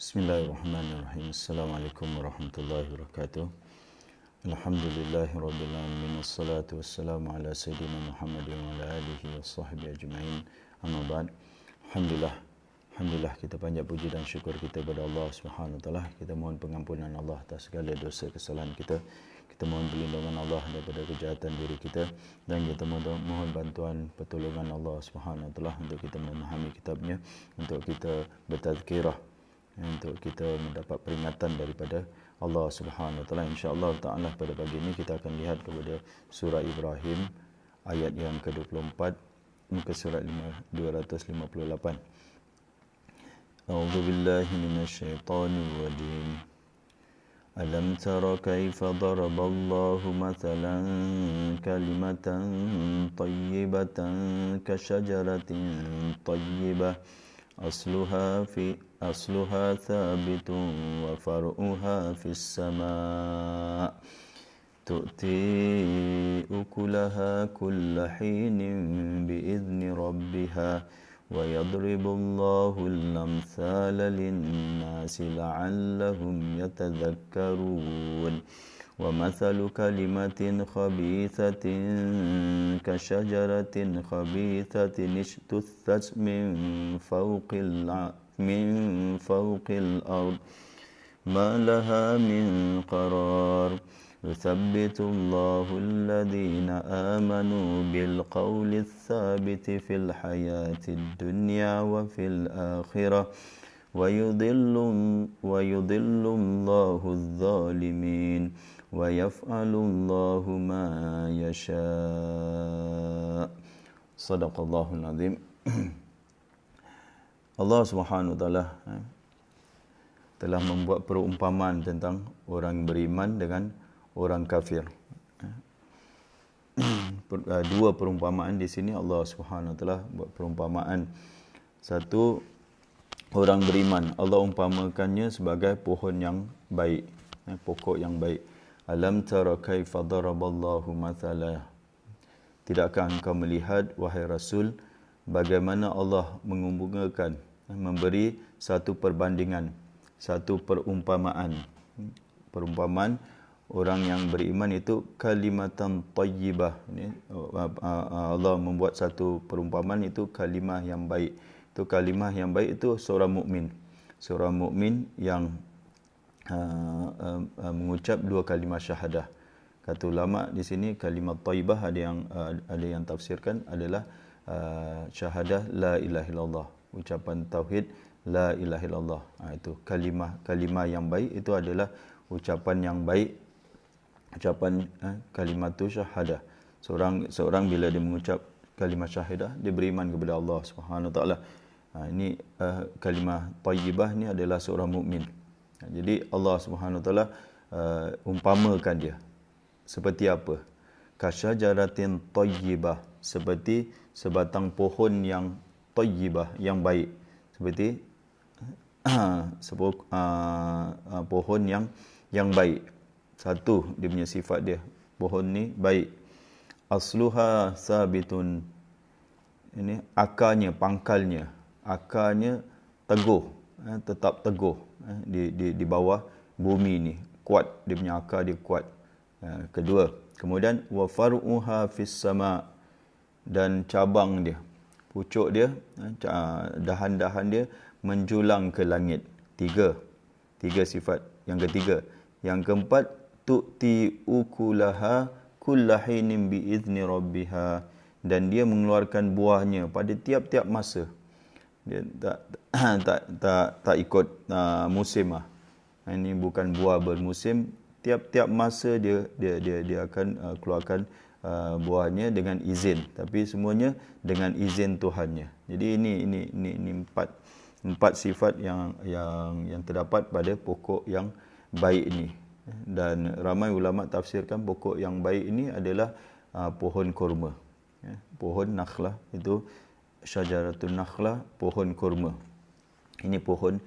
Bismillahirrahmanirrahim. Assalamualaikum warahmatullahi wabarakatuh. Alhamdulillahirabbil alamin wassalatu wassalamu ala sayyidina Muhammadin wa ala alihi washabbihi ajmain. Amma ba'd. Alhamdulillah kita panjat puji dan syukur kita kepada Allah Subhanahu wa taala. Kita mohon pengampunan Allah atas segala dosa kesalahan kita. Kita mohon perlindungan Allah daripada kejahatan diri kita dan kita mohon bantuan pertolongan Allah Subhanahu wa taala untuk kita memahami kitabnya, untuk kita bertazkirah, untuk kita mendapat peringatan daripada Allah Subhanahu wa taala. Insya-Allah taala pada pagi ini kita akan lihat kepada surah Ibrahim ayat yang ke-24 muka surat 258. A'udzu billahi minasyaitonir rajim. Alam tara kaifa daraballahu mathalan kalimatan thayyibatan kasyajaratin thayyibah أصلها ثابت وفرعها في السماء تؤتي أكلها كل حين بإذن ربها ويضرب الله الأمثال للناس لعلهم يتذكرون ومثل كلمة خبيثة كشجرة خبيثة اجتثت من فوق الأرض ما لها من قرار يثبت الله الذين آمنوا بالقول الثابت في الحياة الدنيا وفي الآخرة ويضل الله الظالمين ويفعل الله ما يشاء. Sadaqallahul azim. Allah Subhanahu wa taala telah membuat perumpamaan tentang orang beriman dengan orang kafir. Dua perumpamaan di sini Allah Subhanahu wa taala buat perumpamaan. Satu, orang beriman Allah umpamakannya sebagai pohon yang baik, pokok yang baik. Alam tara kaifa daraballahu mathalan. Tidakkah engkau melihat wahai Rasul bagaimana Allah mengumpulkan, memberi satu perbandingan, satu perumpamaan. Perumpamaan orang yang beriman itu kalimatan thayyibah. Allah membuat satu perumpamaan itu kalimah yang baik. Itu kalimah yang baik itu seorang mukmin. Seorang mukmin yang mengucap dua kalimah syahadah. Kata ulama di sini kalimah thayyibah ada yang tafsirkan adalah syahadah la ilaha illallah, ucapan tauhid la ilaha illallah. Itu kalimah yang baik itu adalah ucapan yang baik, ucapan kalimatu syahadah. Seorang bila dia mengucap kalimah syahadah, dia beriman kepada Allah Subhanahu wa taala. Ini kalimah thayyibah ni adalah seorang mukmin. Jadi Allah Subhanahu wa taala umpamakan dia seperti apa? Kasyajaratin thayyibah, seperti sebatang pohon yang thayyibah, yang baik. Seperti pohon yang baik. Satu dia punya sifat dia, pohon ni baik. Asluha sabitun. Ini akarnya, pangkalnya, akarnya teguh, tetap teguh di bawah bumi ni, kuat, dia punya akar dia kuat. Kedua, kemudian wa faruha fis sama, dan cabang dia, pucuk dia, dahan-dahan dia menjulang ke langit. Tiga sifat. Yang ketiga. Yang keempat, tu'ti ukulaha kullahinin biizni rabbiha, dan dia mengeluarkan buahnya pada tiap-tiap masa. Dia tak ikut musim lah. Ini bukan buah bermusim. Tiap-tiap masa dia akan keluarkan buahnya dengan izin, tapi semuanya dengan izin Tuhannya. Jadi ini empat sifat yang terdapat pada pokok yang baik ini. Dan ramai ulama tafsirkan pokok yang baik ini adalah pohon kurma. Pohon nakhlah, itu syajaratun nakhlah, pohon kurma. Ini pohon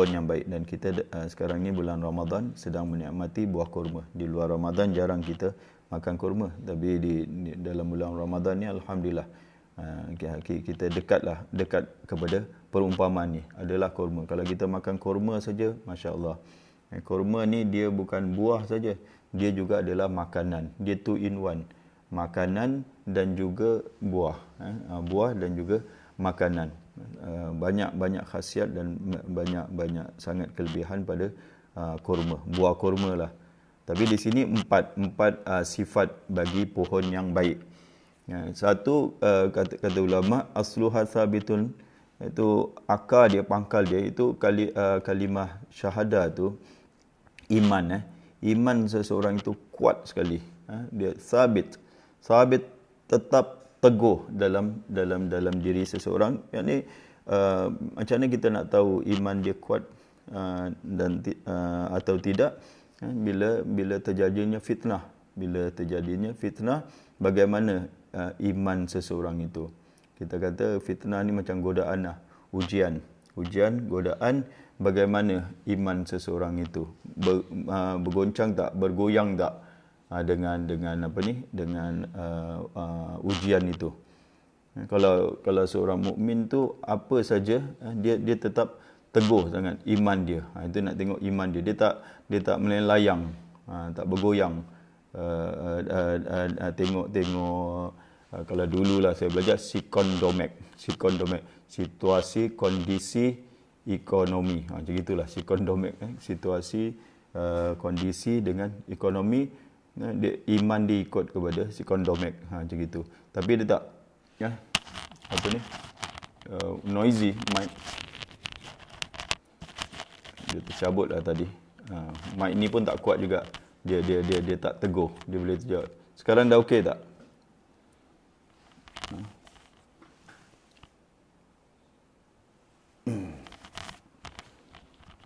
yang baik, dan kita sekarang ni bulan Ramadan sedang menikmati buah kurma. Di luar Ramadan jarang kita makan kurma, tapi di dalam bulan Ramadan ni alhamdulillah Kita dekat kepada perumpamaan ni adalah kurma. Kalau kita makan kurma saja, masya-Allah. Kurma ni dia bukan buah saja, dia juga adalah makanan. Dia two in one. Makanan dan juga buah. Buah dan juga makanan. Banyak khasiat dan banyak sangat kelebihan pada kurma. Buah kurma lah. Tapi di sini empat sifat bagi pohon yang baik. Satu, kata ulama, asluha sabitun, itu akar dia, pangkal dia itu kalimah syahadah tu iman. Iman seseorang itu kuat sekali. Dia sabit tetap teguh dalam diri seseorang. Yakni macam mana kita nak tahu iman dia kuat atau tidak? Bila terjadinya fitnah. Bagaimana iman seseorang itu? Kita kata fitnah ni macam godaan lah. Ujian, godaan, bagaimana iman seseorang itu? Bergoncang tak, bergoyang tak dengan apa ni? Dengan ujian itu. Kalau seorang mukmin tu apa saja dia tetap teguh sangat iman dia. Itu nak tengok iman dia. Dia tak melelayang, tak bergoyang. Tengok kalau dululah saya belajar sikondomek, situasi kondisi ekonomi. Macam itulah sikondomek, situasi kondisi dengan ekonomi. Iman dia ikut kepada sikondomek, macam gitu. Tapi dia tak apa ni, noisy mic. Dia tercabut lah tadi. Mic ni pun tak kuat juga. Dia tak teguh. Dia boleh terjawab. Sekarang dah okey tak?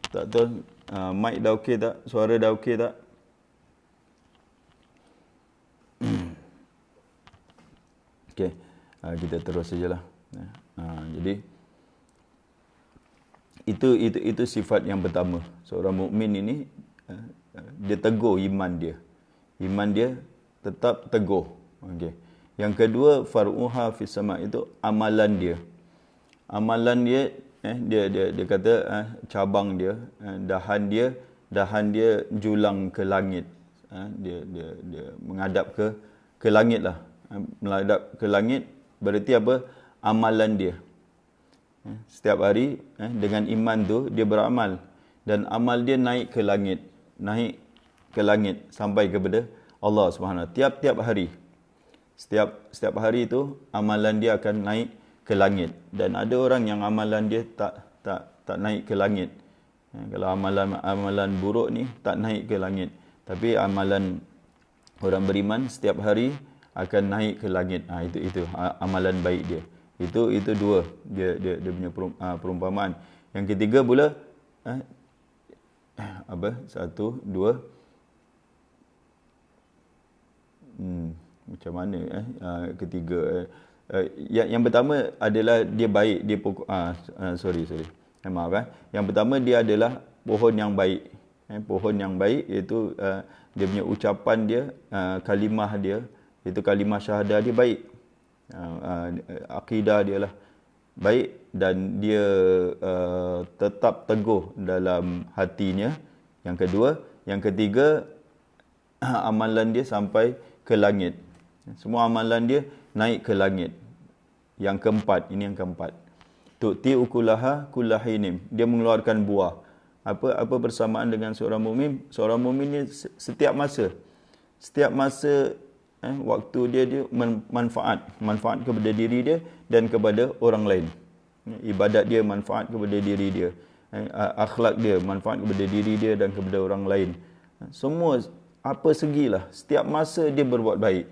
Tak tahu. Mic dah okey tak? Suara dah okey tak? Okey. Kita terus sajalah. Jadi itu sifat yang pertama. Seorang mukmin ini dia teguh iman dia. Iman dia tetap teguh. Okey. Yang kedua, far'uha fis sama', itu amalan dia. Amalan dia dia kata cabang dia, dahan dia julang ke langit. Dia menghadap ke langit lah. Menghadap ke langit berarti apa? Amalan dia. Setiap hari dengan iman tu dia beramal dan amal dia naik ke langit sampai kepada Allah Subhanahu. Tiap-tiap hari. Setiap hari itu amalan dia akan naik ke langit, dan ada orang yang amalan dia tak naik ke langit. Kalau amalan buruk ni tak naik ke langit, tapi amalan orang beriman setiap hari akan naik ke langit. Itu amalan baik dia. Itu dua dia punya perumpamaan. Yang ketiga pula satu, dua, macam mana ketiga, yang pertama adalah dia baik, dia pokok sorry maaf. Yang pertama dia adalah pohon yang baik. Pohon yang baik iaitu dia punya ucapan dia, kalimah dia, itu kalimah syahadah dia baik. Akidah dia lah baik, dan dia tetap teguh dalam hatinya. Yang kedua. Yang ketiga, amalan dia sampai ke langit. Semua amalan dia naik ke langit. Yang keempat, ini yang keempat. Tu'ti ukulaha kullahinim. Dia mengeluarkan buah. Apa bersamaan dengan seorang mukmin? Seorang mukmin ni setiap masa waktu dia manfaat kepada diri dia dan kepada orang lain. Ibadat dia manfaat kepada diri dia. Akhlak dia manfaat kepada diri dia dan kepada orang lain. Semua apa segilah, setiap masa dia berbuat baik.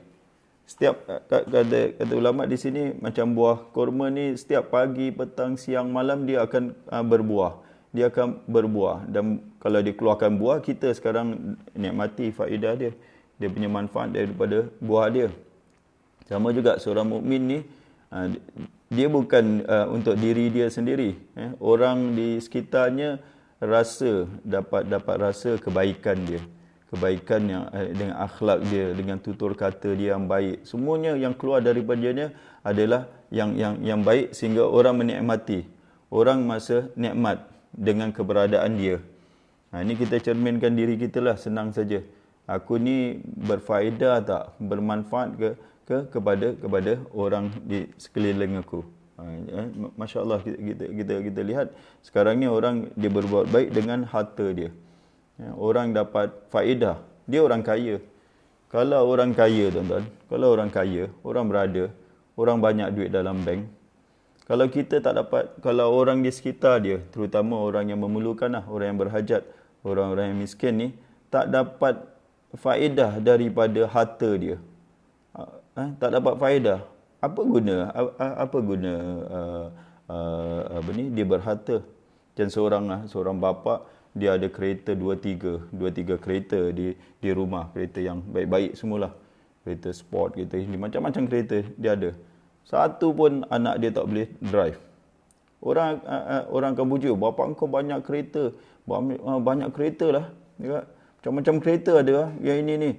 Setiap kata ulama di sini, macam buah kurma ni setiap pagi, petang, siang, malam dia akan berbuah. Dia akan berbuah, dan kalau dia keluarkan buah, kita sekarang nikmati faedah dia. Dia punya manfaat daripada buah dia. Sama juga seorang mukmin ni, dia bukan untuk diri dia sendiri. Orang di sekitarnya dapat rasa kebaikan dia. Kebaikan yang dengan akhlak dia, dengan tutur kata dia yang baik. Semuanya yang keluar daripada dia adalah yang baik sehingga orang menikmati. Orang masa nikmat dengan keberadaan dia. Ini kita cerminkan diri kita lah, senang saja. Aku ni berfaedah tak, bermanfaat kepada orang di sekeliling aku. Masya Allah, kita lihat sekarang ni orang dia berbuat baik dengan harta dia. Orang dapat faedah, dia orang kaya. Kalau orang kaya, tuan-tuan, kalau orang kaya, orang berada, orang banyak duit dalam bank. Kalau kita tak dapat, kalau orang di sekitar dia, terutama orang yang memerlukan lah, orang yang berhajat, orang-orang yang miskin ni, tak dapat faedah daripada harta dia. Tak dapat faedah. Apa guna dia berharta? Dan seorang bapa, dia ada kereta 2-3 kereta di rumah, kereta yang baik-baik semualah. Kereta sport, kereta ini, macam-macam kereta dia ada. Satu pun anak dia tak boleh drive. Orang akan puji, bapa engkau banyak kereta. Banyak kereta lah. Macam-macam kereta ada yang ini ni.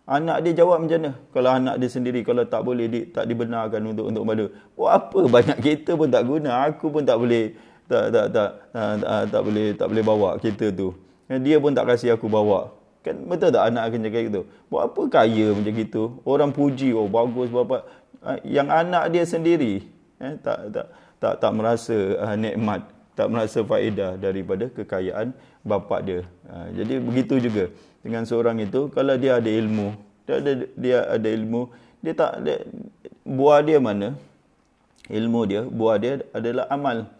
Anak dia jawab macam mana? Kalau anak dia sendiri, kalau tak boleh, tak dibenarkan untuk madu. Apa banyak kereta pun tak guna. Aku pun tak boleh tak boleh bawa kereta tu. Dia pun tak kasih aku bawa. Kan betul tak anak akan cakap gitu? Buat apa kaya macam gitu? Orang puji, oh bagus bapa. Yang anak dia sendiri tak merasa nikmat, tak merasa faedah daripada kekayaan bapa dia. Jadi begitu juga dengan seorang itu, kalau dia ada ilmu, buah dia mana? Ilmu dia, buah dia adalah amal.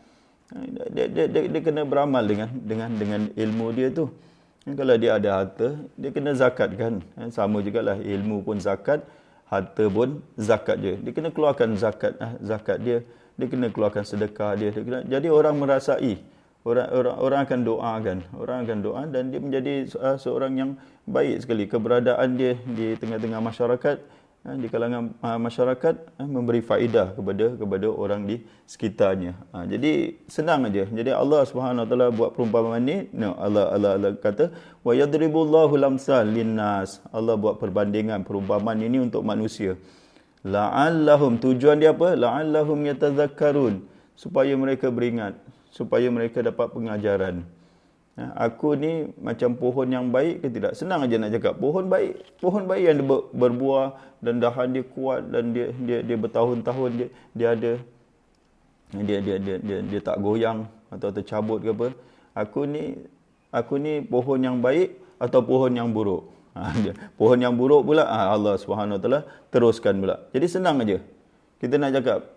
Dia kena beramal dengan ilmu dia tu. Kalau dia ada harta, dia kena zakatkan. Sama jugalah, ilmu pun zakat, harta pun zakat dia. Dia kena keluarkan zakat dia. Dia kena keluarkan sedekah dia. Jadi orang merasai. Orang akan doakan. Orang akan doa dan dia menjadi seorang yang baik sekali. Keberadaan dia di tengah-tengah masyarakat, di kalangan masyarakat, memberi faedah kepada orang di sekitarnya. Jadi senang aja. Jadi Allah Subhanahu Wa Taala buat perumpamaan ni, Allah kata wa yadribullahu lamsal linnas. Allah buat perbandingan perumpamaan ini untuk manusia. La'allahum, tujuan dia apa? La'allahum yatadzakkarun, supaya mereka beringat, supaya mereka dapat pengajaran. Aku ni macam pohon yang baik ke tidak? Senang aja nak cakap. Pohon baik yang berbuah dan dahan dia kuat dan dia bertahun-tahun dia ada, dia tak goyang atau tercabut ke apa. Aku ni pohon yang baik atau pohon yang buruk? Pohon yang buruk pula, Allah Subhanahu Wa Taala teruskan pula. Jadi senang aja. Kita nak cakap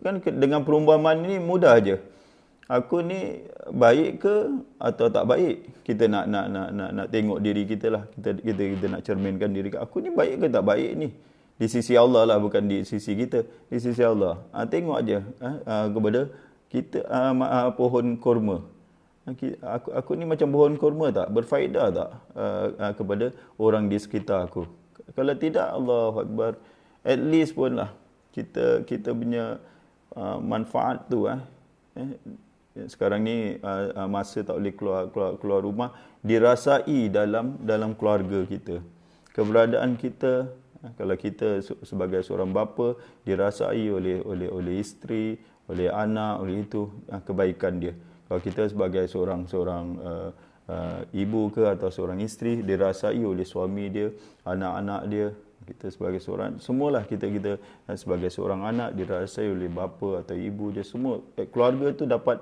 kan dengan perumpamaan ini mudah aja. Aku ni baik ke atau tak baik? Kita nak tengok diri kita lah. Kita nak cerminkan diri kita. Aku ni baik ke tak baik ni? Di sisi Allah lah, bukan di sisi kita. Di sisi Allah. Tengok aja kepada kita, pohon kurma. Aku ni macam pohon kurma tak? Berfaedah tak kepada orang di sekitar aku? Kalau tidak, Allahu Akbar, at least pun lah kita punya manfaat tu sekarang ni masa tak boleh keluar rumah, dirasai dalam keluarga kita. Keberadaan kita, kalau kita sebagai seorang bapa, dirasai oleh isteri, oleh anak, oleh itu kebaikan dia. Kalau kita sebagai seorang ibu ke atau seorang isteri, dirasai oleh suami dia, anak-anak dia. Kita sebagai seorang, semualah kita sebagai seorang anak dirasai oleh bapa atau ibu dia, semua keluarga tu dapat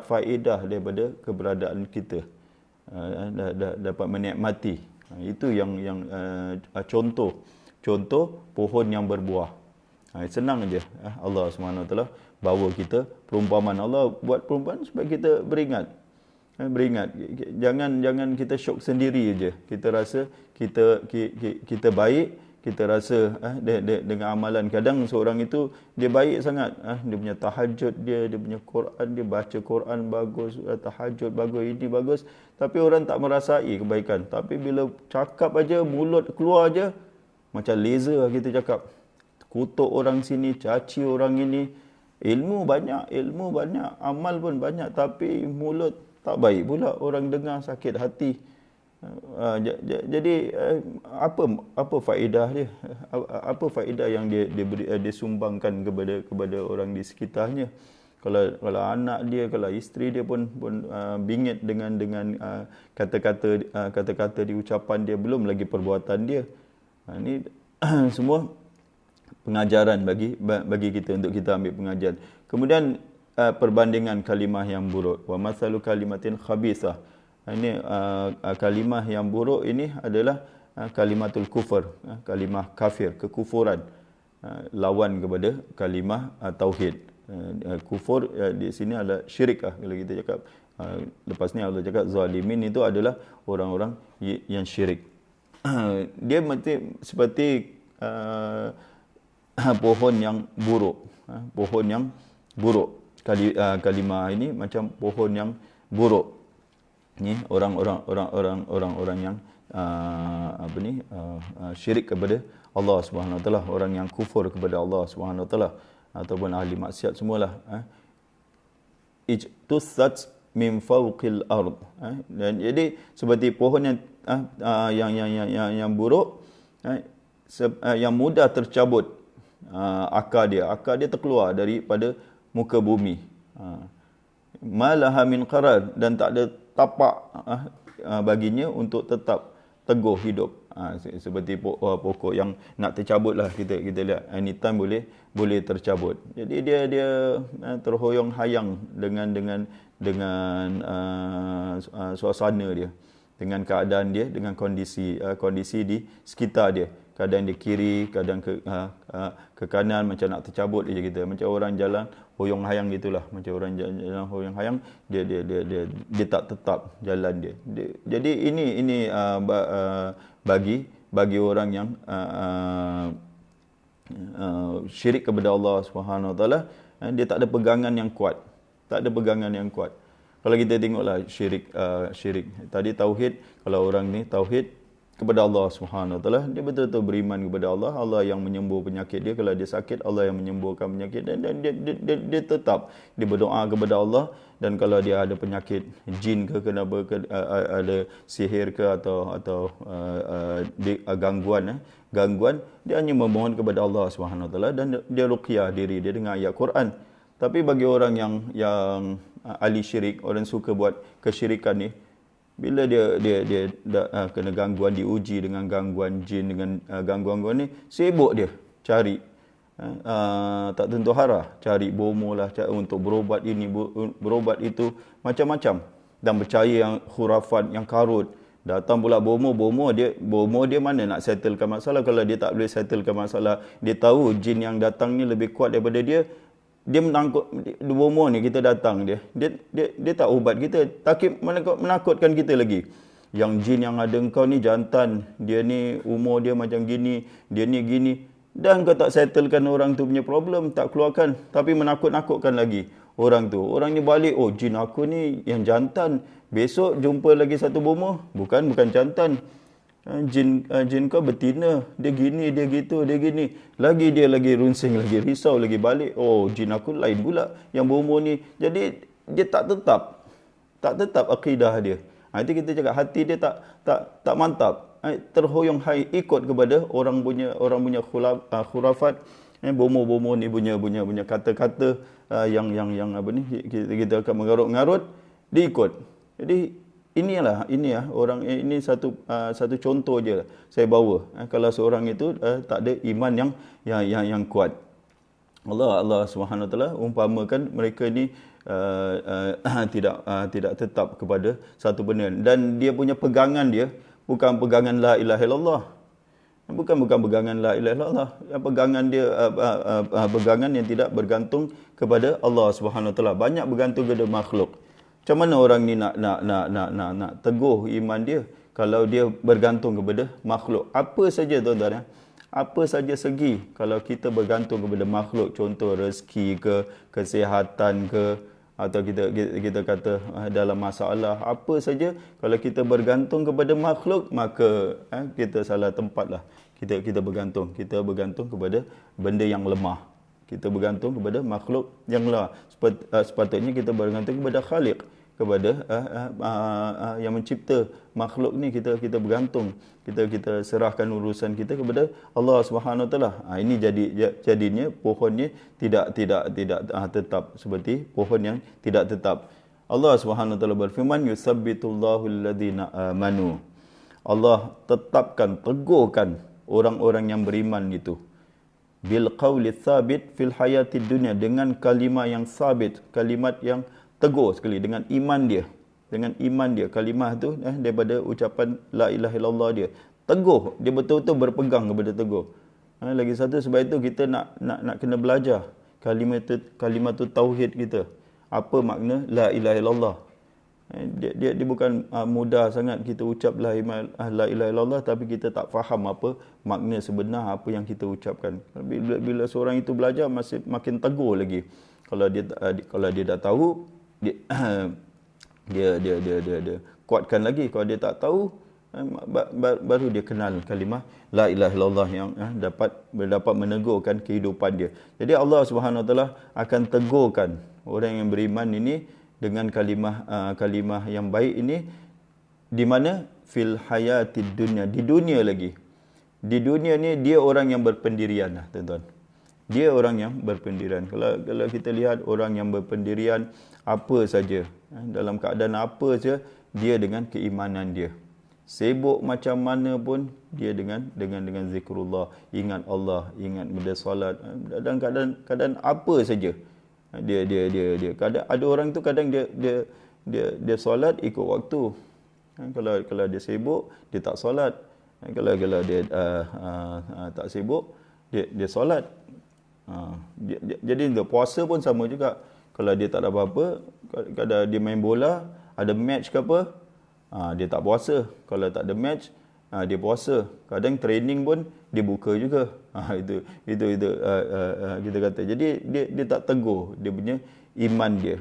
faedah daripada keberadaan kita, dapat menikmati. Itu yang contoh pohon yang berbuah. Senang aja. Allah Subhanahu Wa Taala bawa kita perumpamaan. Allah buat perumpamaan supaya kita beringat. Jangan kita syok sendiri aja. Kita rasa kita baik, kita rasa dengan amalan. Kadang seorang itu dia baik sangat, dia punya tahajud dia punya Quran, dia baca Quran bagus, tahajud bagus, ini bagus, tapi orang tak merasai kebaikan. Tapi bila cakap aja, mulut keluar aja macam laser, kita cakap kutuk orang sini, caci orang ini. Ilmu banyak, amal pun banyak, tapi mulut tak baik pula. Orang dengar sakit hati. Jadi apa faedah dia? Apa faedah yang dia sumbangkan kepada orang di sekitarnya? Kalau anak dia, kalau isteri dia pun bingit dengan kata-kata di ucapan dia, belum lagi perbuatan dia. Ini semua pengajaran bagi kita, untuk kita ambil pengajaran. Kemudian perbandingan kalimah yang buruk. Wa mathalu kalimatin khabithah. Ini kalimah yang buruk ini adalah kalimatul kufur, kalimah kafir, kekufuran, lawan kepada kalimah tauhid. Kufur di sini adalah syirik kalau kita cakap. Lepas ni Allah cakap zalimin itu adalah orang-orang yang syirik. Dia seperti pohon yang buruk. Pohon yang buruk. Kalimah ini macam pohon yang buruk. Ni orang-orang yang syirik kepada Allah Subhanahu Wa Taala, orang yang kufur kepada Allah Subhanahu Wa Taala, ataupun ahli maksiat semualah. Ijtussat min fawqil ard. Dan jadi seperti pohon yang buruk, yang mudah tercabut akar dia terkeluar daripada muka bumi. Malaha min qarar, dan tak ada tapak baginya untuk tetap teguh hidup. Seperti pokok yang nak tercabut lah, kita lihat anytime boleh tercabut. Jadi dia terhoyong hayang dengan suasana dia, dengan keadaan dia, dengan kondisi di sekitar dia. Kadang dia kiri, kadang ke kanan, macam nak tercabut je kita. Macam orang jalan hoyong hayang gitulah. Macam orang jalan hoyong hayang, dia tak tetap jalan dia. Jadi ini bagi orang yang syirik kepada Allah Subhanahu Wa Taala, dia tak ada pegangan yang kuat. Tak ada pegangan yang kuat. Kalau kita tengoklah syirik tadi tauhid, kalau orang ni tauhid kepada Allah Subhanahu Wa Taala, dia betul-betul beriman kepada Allah. Allah yang menyembuh penyakit dia. Kalau dia sakit, Allah yang menyembuhkan penyakit, dan dia tetap dia berdoa kepada Allah. Dan kalau dia ada penyakit jin ke, kenapa ke, ada sihir ke, atau gangguan, dia hanya memohon kepada Allah Subhanahu Wa Taala, dan dia ruqyah diri dia dengan ayat Quran. Tapi bagi orang yang ahli syirik, orang suka buat kesyirikan ni, bila dia kena gangguan, diuji dengan gangguan jin, dengan gangguan-gangguan ni, sibuk dia cari tak tentu arah, cari bomo lah untuk berobat ini, berobat itu, macam-macam, dan percaya yang khurafat, yang karut. Datang pula bomo dia mana nak settlekan masalah. Kalau dia tak boleh settlekan masalah, dia tahu jin yang datang ni lebih kuat daripada dia menangkut bomo ni, kita datang dia tak ubat kita, takut menakutkan kita lagi. Yang jin yang ada engkau ni jantan, dia ni umur dia macam gini, dia ni gini, dan kau tak settlekan orang tu punya problem, tak keluarkan, tapi menakut-nakutkan lagi orang tu. Orang ni balik, oh jin aku ni yang jantan, besok jumpa lagi satu bomo, bukan jantan, jin kau betina, dia gini, dia gitu, dia gini. Dia lagi runsing, lagi risau, lagi balik, oh jin aku lain pula yang bomo ni. Jadi dia tak tetap akidah dia. Itu kita cakap hati dia tak mantap. Terhoyong hai ikut kepada orang punya khurafat, bomo ni punya kata-kata yang apa ni, kita akan mengarut-ngarut, diikut. Jadi ini orang ini satu contoh je saya bawa. Kalau seorang itu tak ada iman yang kuat. Allah Subhanahu Wa Taala umpamakan mereka ni tidak tetap kepada satu benda, dan dia punya pegangan dia bukan pegangan la ilaha illallah. Bukan pegangan la ilaha illallah. Pegangan dia pegangan yang tidak bergantung kepada Allah Subhanahu Wa Taala. Banyak bergantung kepada makhluk. Macam mana orang ni nak teguh iman dia kalau dia bergantung kepada makhluk? Apa saja tuan-tuan, apa saja segi kalau kita bergantung kepada makhluk, contoh rezeki ke, kesihatan ke, atau kita kata dalam masalah apa saja, kalau kita bergantung kepada makhluk, maka kita salah tempat lah. Kita bergantung kepada benda yang lemah. Kita bergantung kepada makhluk yang lemah. Sepatutnya kita bergantung kepada Khaliq, kepada yang mencipta makhluk ni, kita bergantung, kita serahkan urusan kita kepada Allah Subhanahu Wa Taala. Ini jadinya pohonnya tidak tetap seperti pohon yang tidak tetap. Allah Subhanahu Wa Taala berfirman, yusabbitullahu alladhina amanu. Allah tetapkan, teguhkan orang-orang yang beriman itu, bil qawli thabit fil hayatid dunya, dengan kalimah yang sabit, kalimat yang teguh sekali, dengan iman dia, kalimah tu daripada ucapan la ilaha illallah dia teguh, dia betul-betul berpegang kepada teguh. Lagi satu, sebab itu kita nak kena belajar kalimat tu tauhid kita, apa makna la ilaha illallah. Dia bukan mudah sangat kita ucap la ilaha illallah tapi kita tak faham apa makna sebenar apa yang kita ucapkan. Bila seorang itu belajar, masih makin teguh lagi. Kalau dia dah tahu, dia kuatkan lagi. Kalau dia tak tahu, baru dia kenal kalimah la ilaha illallah yang dapat menegurkan kehidupan dia. Jadi Allah Subhanahu Wa Taala akan tegurkan orang yang beriman ini dengan kalimah yang baik ini, di mana fil hayatid dunya, di dunia lagi. Di dunia ni dia orang yang berpendirian, tuan-tuan. Dia orang yang berpendirian. Kalau kita lihat orang yang berpendirian apa saja, dalam keadaan apa saja, dia dengan keimanan dia. Sibuk macam mana pun dia dengan zikrullah, ingat Allah, ingat bersolat, dalam keadaan apa saja. Dia kadang ada orang tu kadang dia solat ikut waktu. Kalau dia sibuk, dia tak solat. Kalau dia tak sibuk, dia solat. Jadi dia puasa pun sama juga. Kalau dia tak ada apa-apa, kadang dia main bola, ada match ke apa, dia tak puasa. Kalau tak ada match, dia puasa. Kadang training pun dia buka juga. Itu kita kata. Jadi dia tak teguh dia punya iman dia.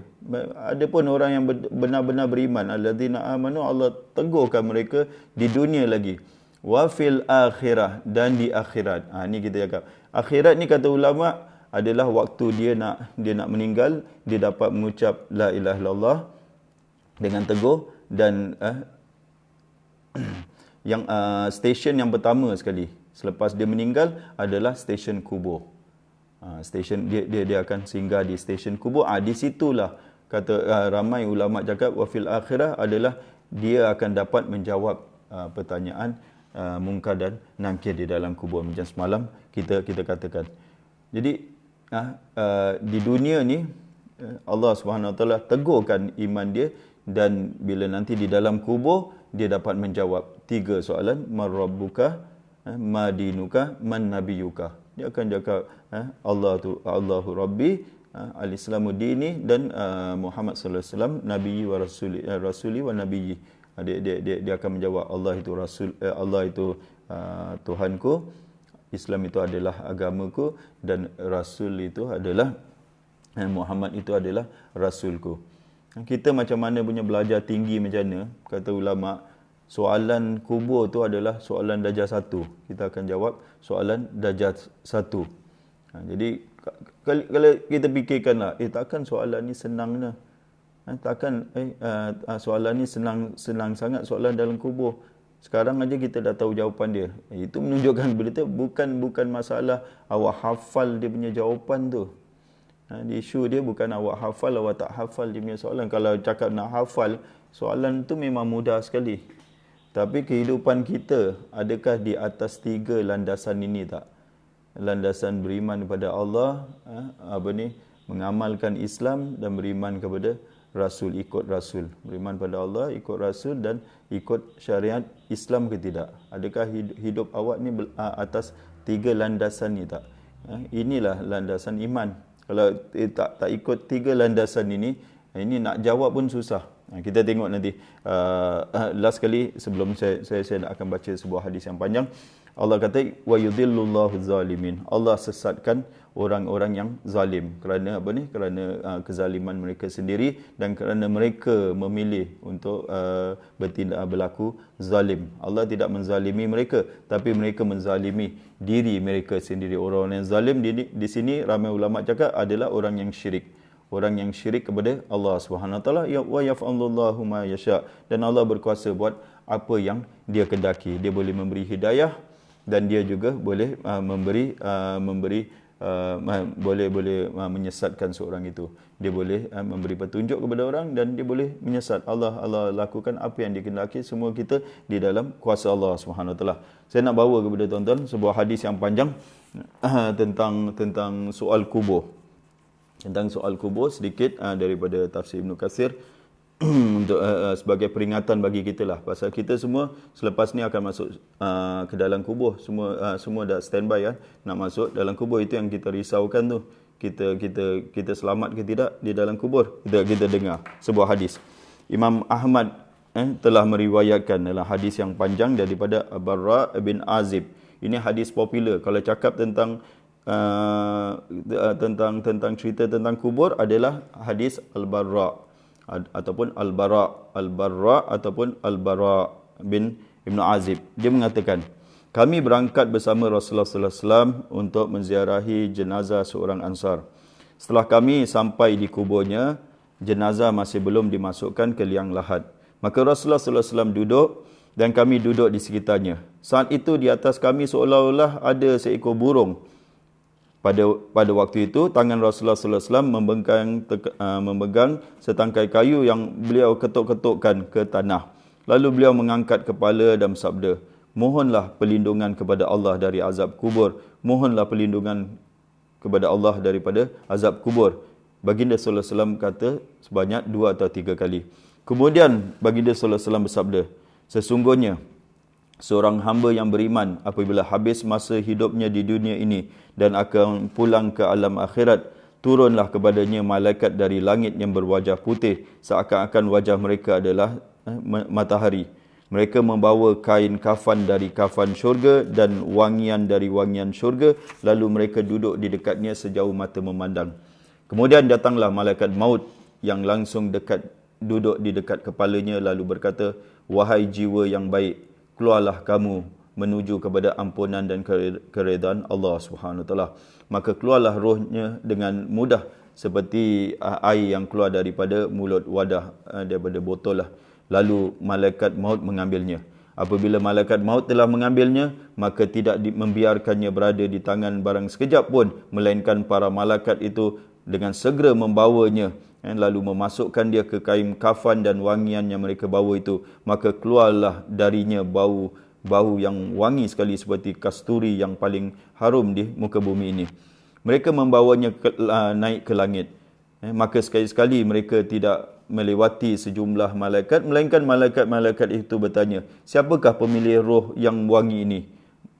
Adapun orang yang benar-benar beriman, alladzina amanu, Allah teguhkan mereka di dunia lagi. Wa fil akhirah, dan di akhirat. Ni kita cakap. Akhirat ni kata ulama adalah waktu dia nak meninggal, dia dapat mengucap la ilaha illallah dengan teguh, dan yang stesen yang pertama sekali selepas dia meninggal adalah stesen kubur. Stesen dia akan singgah di stesen kubur. Di situlah kata ramai ulama cakap wa fil akhirah adalah dia akan dapat menjawab pertanyaan mungkar dan nakir di dalam kubur, macam semalam kita katakan. Jadi di dunia ni Allah Subhanahu Wa Taala teguhkan iman dia, dan bila nanti di dalam kubur dia dapat menjawab 3 soalan, man rabbuka, ma dinuka, man nabiyuka. Dia akan cakap Allahu rabbi, al-islamu dini, dan Muhammad sallallahu alaihi wasallam nabiyyi wa rasuli wa nabiyyi. Dia akan menjawab Allah itu rasul, Allah itu Tuhanku, Islam itu adalah agamaku, dan rasul itu adalah Muhammad itu adalah rasulku. Kita macam mana punya belajar tinggi macam mana, kata ulama, soalan kubur tu adalah soalan darjah 1. Kita akan jawab soalan darjah 1. Jadi kalau kita fikirkanlah, takkan soalan ni senang lah. Takkan soalan ni senang sangat soalan dalam kubur. Sekarang aja kita dah tahu jawapan dia. Itu menunjukkan berita bukan masalah awak hafal dia punya jawapan tu. Isu dia bukan awak hafal, awak tak hafal dia punya soalan. Kalau cakap nak hafal, soalan tu memang mudah sekali. Tapi kehidupan kita, adakah di atas 3 landasan ini tak? Landasan beriman kepada Allah, mengamalkan Islam, dan beriman kepada Rasul, ikut Rasul. Beriman pada Allah, ikut Rasul, dan ikut syariat Islam ke tidak? Adakah hidup awak ni atas 3 landasan ni tak? Inilah landasan iman. Kalau tak ikut 3 landasan ini nak jawab pun susah. Kita tengok nanti. Last kali sebelum saya akan baca sebuah hadis yang panjang. Allah kata wa yudhillullahu zalimin. Allah sesatkan orang-orang yang zalim. Kerana apa ni? Kerana kezaliman mereka sendiri, dan kerana mereka memilih untuk berlaku zalim. Allah tidak menzalimi mereka, tapi mereka menzalimi diri mereka sendiri. Orang yang zalim di sini ramai ulama cakap adalah orang yang syirik. Orang yang syirik kepada Allah Subhanahu Wa Taala, wa yaf'alullahu ma yasha, dan Allah berkuasa buat apa yang dia kendaki. Dia boleh memberi hidayah dan dia juga boleh boleh menyesatkan seorang itu. Dia boleh memberi petunjuk kepada orang dan dia boleh menyesat. Allah lakukan apa yang dikehendaki, semua kita di dalam kuasa Allah Subhanahu Wa Taala. Saya nak bawa kepada tuan-tuan sebuah hadis yang panjang tentang soal kubur. Tentang soal kubur sedikit daripada tafsir Ibn Katsir untuk sebagai peringatan bagi kita lah, pasal kita semua selepas ni akan masuk ke dalam kubur, semua dah standby kan nak masuk dalam kubur. Itu yang kita risaukan tu, kita selamat ke tidak di dalam kubur. Kita dengar sebuah hadis. Imam Ahmad telah meriwayatkan dalam hadis yang panjang daripada Barra bin Azib. Ini hadis popular kalau cakap tentang cerita tentang kubur adalah hadis Al-Barra ataupun Al-Bara ataupun Al-Bara bin Ibn Azib. Dia mengatakan, kami berangkat bersama Rasulullah sallallahu alaihi wasallam untuk menziarahi jenazah seorang Ansar. Setelah kami sampai di kuburnya, jenazah masih belum dimasukkan ke liang lahat. Maka Rasulullah sallallahu alaihi wasallam duduk dan kami duduk di sekitarnya. Saat itu di atas kami seolah-olah ada seekor burung. Pada waktu itu, tangan Rasulullah sallallahu alaihi wasallam memegang setangkai kayu yang beliau ketuk-ketukkan ke tanah. Lalu beliau mengangkat kepala dan bersabda, mohonlah perlindungan kepada Allah dari azab kubur. Mohonlah perlindungan kepada Allah daripada azab kubur. Baginda sallallahu alaihi wasallam kata sebanyak 2 atau 3 kali. Kemudian baginda sallallahu alaihi wasallam bersabda, sesungguhnya seorang hamba yang beriman apabila habis masa hidupnya di dunia ini dan akan pulang ke alam akhirat, turunlah kepadanya malaikat dari langit yang berwajah putih, seakan-akan wajah mereka adalah matahari. Mereka membawa kain kafan dari kafan syurga dan wangian dari wangian syurga, lalu mereka duduk di dekatnya sejauh mata memandang. Kemudian datanglah malaikat maut yang langsung duduk di dekat kepalanya, lalu berkata, wahai jiwa yang baik, keluarlah kamu menuju kepada ampunan dan keredaan Allah Subhanahu Wa Taala. Maka keluarlah rohnya dengan mudah seperti air yang keluar daripada mulut wadah, daripada botol lah. Lalu malaikat maut mengambilnya. Apabila malaikat maut telah mengambilnya, maka tidak membiarkannya berada di tangan barang sekejap pun, melainkan para malaikat itu dengan segera membawanya, lalu memasukkan dia ke kain kafan dan wangian yang mereka bawa itu. Maka keluarlah darinya bau yang wangi sekali seperti kasturi yang paling harum di muka bumi ini. Mereka membawanya naik ke langit. Maka sekali-sekali mereka tidak melewati sejumlah malaikat, melainkan malaikat-malaikat itu bertanya, siapakah pemilik roh yang wangi ini?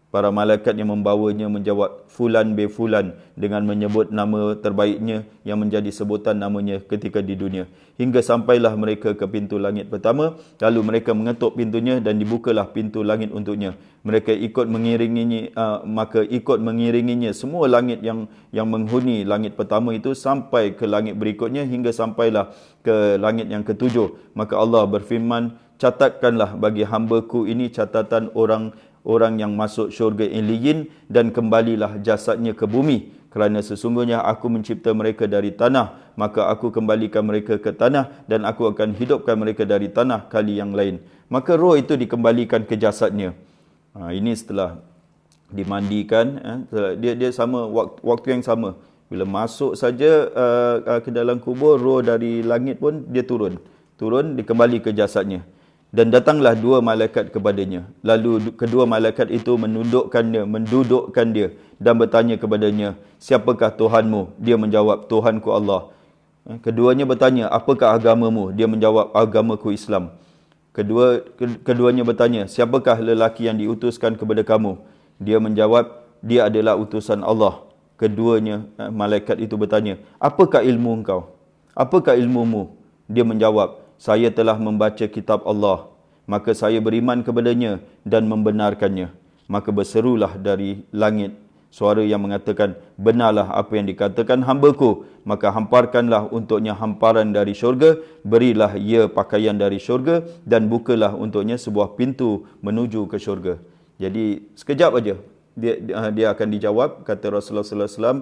Para malaikat yang membawanya menjawab, Fulan bin Fulan, dengan menyebut nama terbaiknya yang menjadi sebutan namanya ketika di dunia. Hingga sampailah mereka ke pintu langit pertama, lalu mereka mengetuk pintunya dan dibukalah pintu langit untuknya. Mereka ikut mengiringinya semua langit yang menghuni langit pertama itu sampai ke langit berikutnya, hingga sampailah ke langit yang ketujuh. Maka Allah berfirman, catatkanlah bagi hamba-Ku ini catatan orang yang masuk syurga Iliyin, dan kembalilah jasadnya ke bumi, kerana sesungguhnya aku mencipta mereka dari tanah, maka aku kembalikan mereka ke tanah, dan aku akan hidupkan mereka dari tanah kali yang lain. Maka roh itu dikembalikan ke jasadnya. Ini setelah dimandikan, dia sama waktu yang sama. Bila masuk saja ke dalam kubur, roh dari langit pun dia turun dikembali ke jasadnya. Dan datanglah 2 malaikat kepadanya. Lalu kedua malaikat itu mendudukkan dia dan bertanya kepadanya, siapakah Tuhanmu? Dia menjawab, Tuhanku Allah. Keduanya bertanya, apakah agamamu? Dia menjawab, agamaku Islam. Keduanya bertanya, siapakah lelaki yang diutuskan kepada kamu? Dia menjawab, dia adalah utusan Allah. Keduanya malaikat itu bertanya, apakah ilmu engkau? Apakah ilmumu? Dia menjawab, saya telah membaca kitab Allah, maka saya beriman kepadanya dan membenarkannya. Maka berserulah dari langit suara yang mengatakan, benarlah apa yang dikatakan hamba-Ku, maka hamparkanlah untuknya hamparan dari syurga, berilah ia pakaian dari syurga, dan bukalah untuknya sebuah pintu menuju ke syurga. Jadi sekejap aja dia akan dijawab, kata Rasulullah sallallahu alaihi wasallam.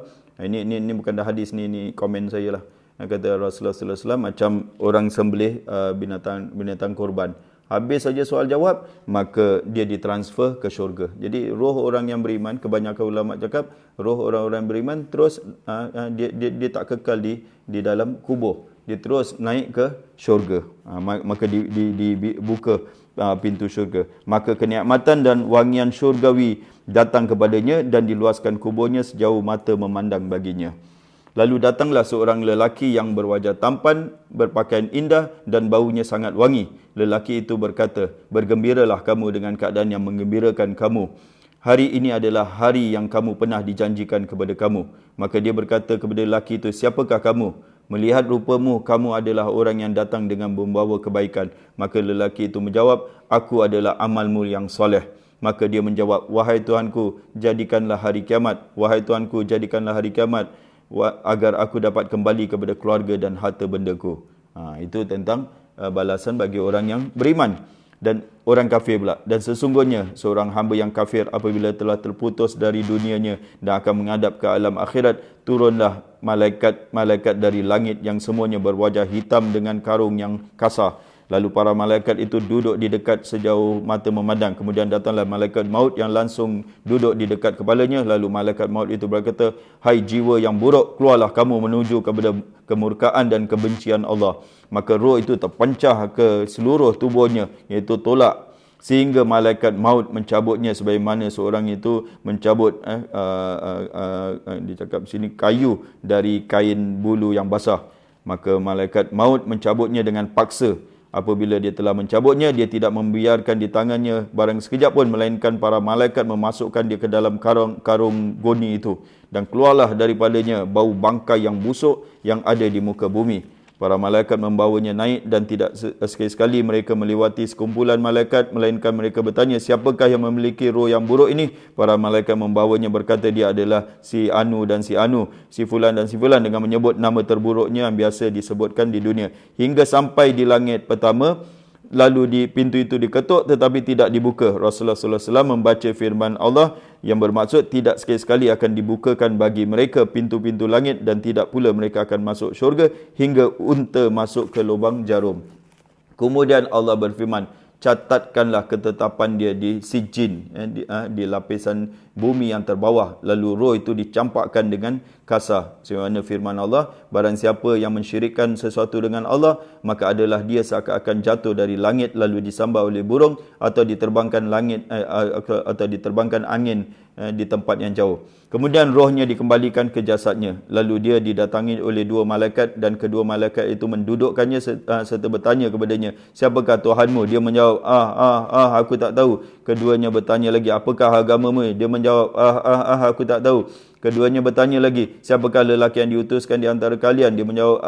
Ini bukan dah hadis, ni komen saya lah. Kata Rasulullah sallallahu alaihi wasallam macam orang sembelih binatang korban. Habis saja soal jawab, maka dia ditransfer ke syurga. Jadi roh orang yang beriman, kebanyakan ulama cakap, roh orang-orang beriman terus dia tak kekal di dalam kubur. Dia terus naik ke syurga. Maka dibuka pintu syurga. Maka kenikmatan dan wangian syurgawi datang kepadanya dan diluaskan kuburnya sejauh mata memandang baginya. Lalu datanglah seorang lelaki yang berwajah tampan, berpakaian indah dan baunya sangat wangi. Lelaki itu berkata, "Bergembiralah kamu dengan keadaan yang menggembirakan kamu. Hari ini adalah hari yang kamu pernah dijanjikan kepada kamu." Maka dia berkata kepada lelaki itu, "Siapakah kamu? Melihat rupamu, kamu adalah orang yang datang dengan membawa kebaikan." Maka lelaki itu menjawab, "Aku adalah amalmu yang soleh." Maka dia menjawab, "Wahai Tuhanku, jadikanlah hari kiamat. Wahai Tuhanku, jadikanlah hari kiamat agar aku dapat kembali kepada keluarga dan harta bendaku." Itu tentang balasan bagi orang yang beriman. Dan orang kafir pula. Dan sesungguhnya seorang hamba yang kafir apabila telah terputus dari dunianya dan akan menghadap ke alam akhirat, turunlah malaikat-malaikat dari langit yang semuanya berwajah hitam dengan karung yang kasar. Lalu para malaikat itu duduk di dekat sejauh mata memandang. Kemudian datanglah malaikat maut yang langsung duduk di dekat kepalanya. Lalu malaikat maut itu berkata, "Hai jiwa yang buruk, keluarlah kamu menuju kepada kemurkaan dan kebencian Allah." Maka roh itu terpencah ke seluruh tubuhnya, iaitu tolak, sehingga malaikat maut mencabutnya sebagaimana seorang itu mencabut dicakap sini kayu dari kain bulu yang basah. Maka malaikat maut mencabutnya dengan paksa. Apabila dia telah mencabutnya, dia tidak membiarkan di tangannya barang sekejap pun, melainkan para malaikat memasukkan dia ke dalam karung goni itu. Dan keluarlah daripadanya bau bangkai yang busuk yang ada di muka bumi. Para malaikat membawanya naik dan tidak sekali-sekali mereka melewati sekumpulan malaikat, melainkan mereka bertanya, "Siapakah yang memiliki roh yang buruk ini?" Para malaikat membawanya berkata, "Dia adalah si Anu dan si Anu, si Fulan dan si Fulan," dengan menyebut nama terburuknya yang biasa disebutkan di dunia. Hingga sampai di langit pertama, lalu di pintu itu diketuk tetapi tidak dibuka. Rasulullah SAW membaca firman Allah yang bermaksud tidak sekali-sekali akan dibukakan bagi mereka pintu-pintu langit dan tidak pula mereka akan masuk syurga hingga unta masuk ke lubang jarum. Kemudian Allah berfirman, "Catatkanlah ketetapan dia di sijin, di lapisan bumi yang terbawah." Lalu roh itu dicampakkan dengan kasar. Sebagaimana firman Allah, "Barang siapa yang mensyirikkan sesuatu dengan Allah, maka adalah dia seakan-akan jatuh dari langit lalu disambar oleh burung atau diterbangkan angin di tempat yang jauh. Kemudian rohnya dikembalikan ke jasadnya. Lalu dia didatangi oleh dua malaikat dan kedua malaikat itu mendudukkannya serta bertanya kepadanya, "Siapakah Tuhanmu?" Dia menjawab, "Aku tak tahu." Keduanya bertanya lagi, "Apakah agamamu?" Dia menjawab, "Aku tak tahu." Keduanya bertanya lagi, "Siapakah lelaki yang diutuskan di antara kalian?" Dia menjawab,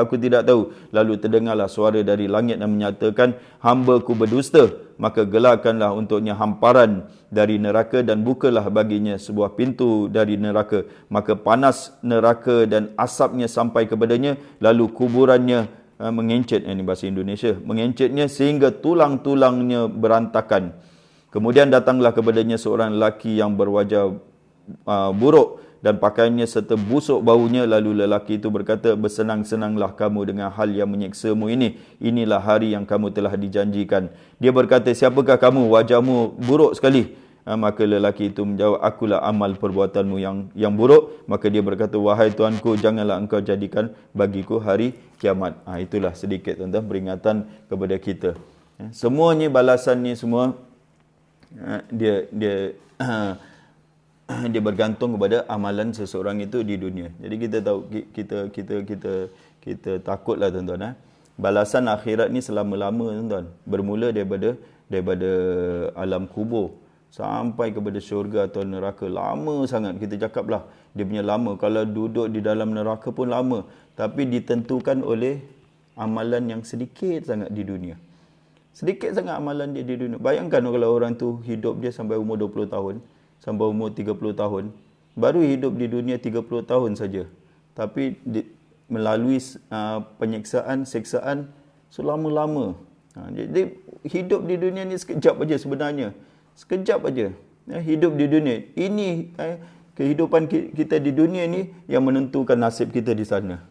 "Aku tidak tahu." Lalu terdengarlah suara dari langit yang menyatakan, "Hamba-Ku berdusta." Maka gelarkanlah untuknya hamparan dari neraka dan bukalah baginya sebuah pintu dari neraka. Maka panas neraka dan asapnya sampai kepadanya, lalu kuburannya mengencet, ini bahasa Indonesia, mengencetnya sehingga tulang-tulangnya berantakan. Kemudian datanglah kepadanya seorang lelaki yang berwajah buruk dan pakaiannya serta busuk baunya. Lalu lelaki itu berkata, "Bersenang-senanglah kamu dengan hal yang menyeksamu ini. Inilah hari yang kamu telah dijanjikan." Dia berkata, "Siapakah kamu? Wajahmu buruk sekali." Maka lelaki itu menjawab, "Akulah amal perbuatanmu yang buruk." Maka dia berkata, "Wahai Tuanku, janganlah engkau jadikan bagiku hari kiamat." Itulah sedikit tentang peringatan kepada kita. Semuanya balasan ni semua dia dia bergantung kepada amalan seseorang itu di dunia. Jadi kita tahu, kita takutlah tuan-tuan. Balasan akhirat ni selama-lama tuan-tuan. Bermula daripada alam kubur sampai kepada syurga atau neraka. Lama sangat kita cakaplah. Dia punya lama. Kalau duduk di dalam neraka pun lama. Tapi ditentukan oleh amalan yang sedikit sangat di dunia. Sedikit sangat amalan dia di dunia. Bayangkan kalau orang tu hidup dia sampai umur 20 tahun. Sampai umur 30 tahun. Baru hidup di dunia 30 tahun saja. Tapi melalui penyiksaan, seksaan selama-lama. Jadi hidup di dunia ni sekejap aja sebenarnya. Sekejap aja. Hidup di dunia. Ini kehidupan kita di dunia ni yang menentukan nasib kita di sana.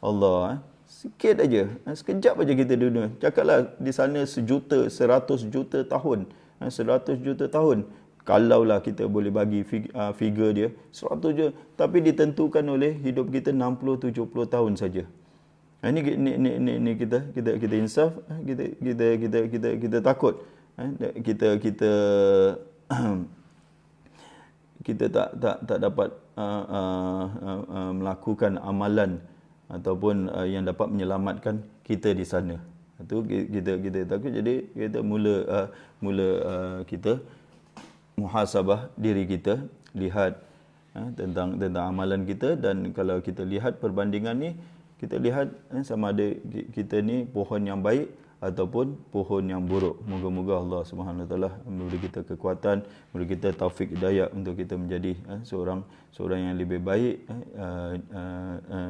Allah, sikit aja, sekejap aja kita di dunia. Cakaplah di sana 1 juta, 100 juta tahun, 100 juta tahun. Kalaulah kita boleh bagi figure dia 100 je, tapi ditentukan oleh hidup kita 60-70 tahun saja. Ini kita insaf, kita takut. Kita kita tak dapat melakukan amalan ataupun yang dapat menyelamatkan kita di sana. Itu kita takut. Jadi kita mula kita muhasabah diri kita, lihat tentang amalan kita, dan kalau kita lihat perbandingan ni, kita lihat sama ada kita ni pohon yang baik ataupun pohon yang buruk. Moga-moga Allah Subhanahu Wa Taala memberi kita kekuatan, memberi kita taufik hidayah untuk kita menjadi seorang yang lebih baik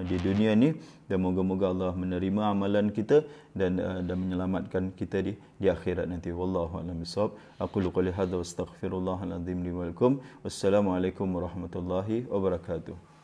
di dunia ni, dan moga-moga Allah menerima amalan kita dan menyelamatkan kita di akhirat nanti. Wallahu a'lam bissawab. Aqulu qouli hadza wa astaghfirullahal azim li wa lakum. Wassalamualaikum warahmatullahi wabarakatuh.